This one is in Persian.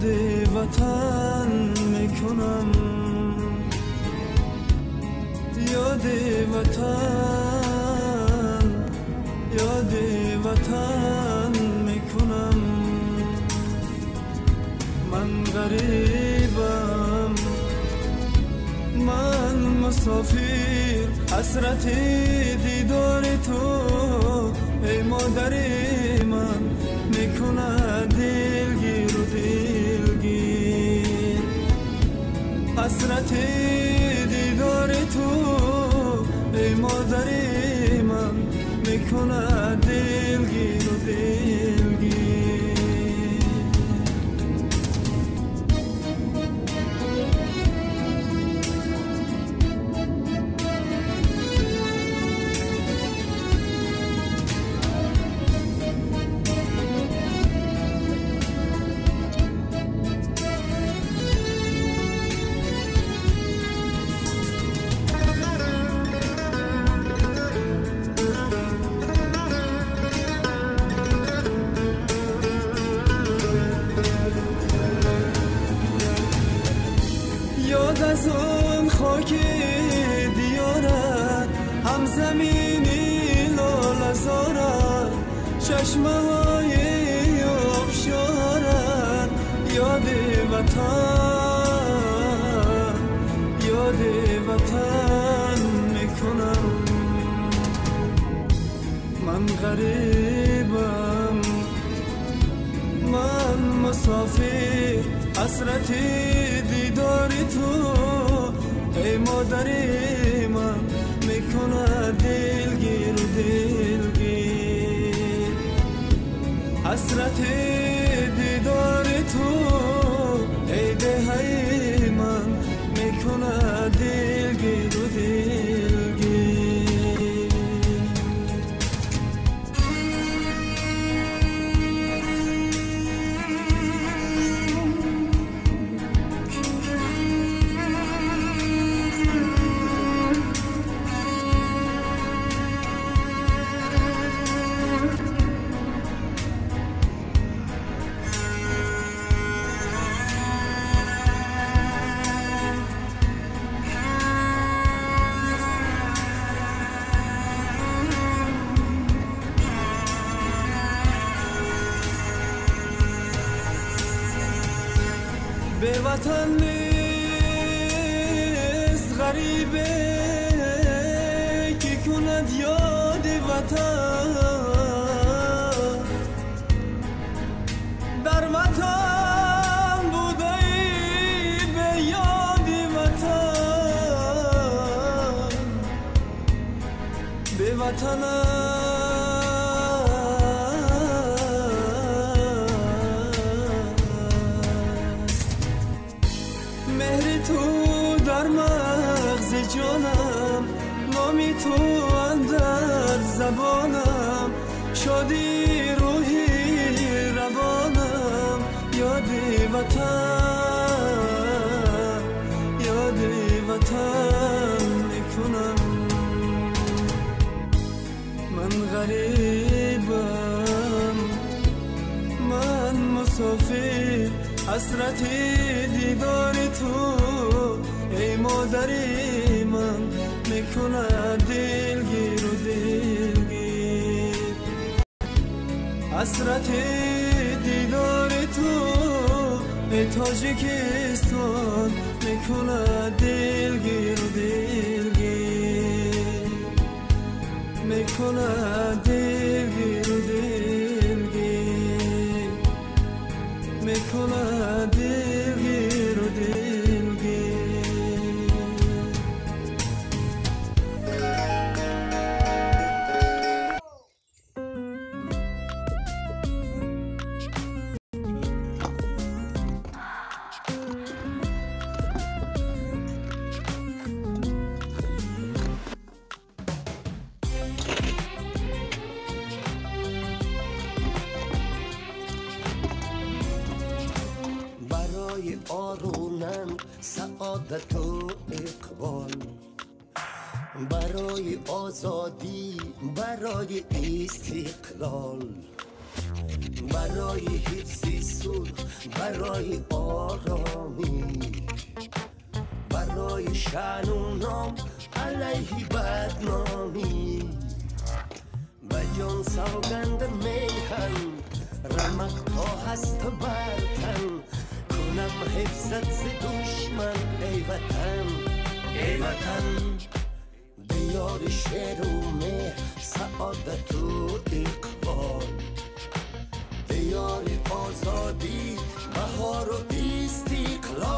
یاد وطن میکنم، یاد وطن، یاد وطن میکنم. من غریبم، من مسافر، حسرت دیدار تو ای مادر من میکنه دلگیر و دلگیر. حسرت دیدار تو ای مادر من میکنه دلگیر و دلگیر. یاد از اون خاک دیارت، هم زمینی لالزارت، چشمه های آبشارت. یاد وطن، یاد وطن میکنم. من غریبم، من مسافر، حسرت دیدار تو ای مادر من میکنه دلگیر و دلگیر. حسرت دیدار تو ای دهه من میکنه دلگیر و دلگیر. به وطن نیست غریبه که کند یاد وطن. در وطن بوده ای به یاد وطن، به وطن مهر تو در مغز جانم، نامی تو اندر زبانم، شادی روحی روانم. یاد وطن، یاد وطن میکنم. من غریبم، من مسافر، حسرت دیدار تو ای مادر من میکنه دلگیر و دلگیر. حسرت دیدار تو ای تاجیکستان میکنه دلگیر و دلگیر، میکنه دلگیر و دلگیر، میکنه دلگیر و دلگیر. برای آرونم سعادت و اقبال، برای آزادی، برای استقلال، برای حفظی سر، برای آرامی، برای شأن و نام علیه بدنامی. به جان سوگند میهن رمق تا هست برتن، کنم حفظت ز دشمن ای وطن، ای وطن. دیار شعر و مهر، سعادت و اقبال، دیار آزادی، بهار و استقلال.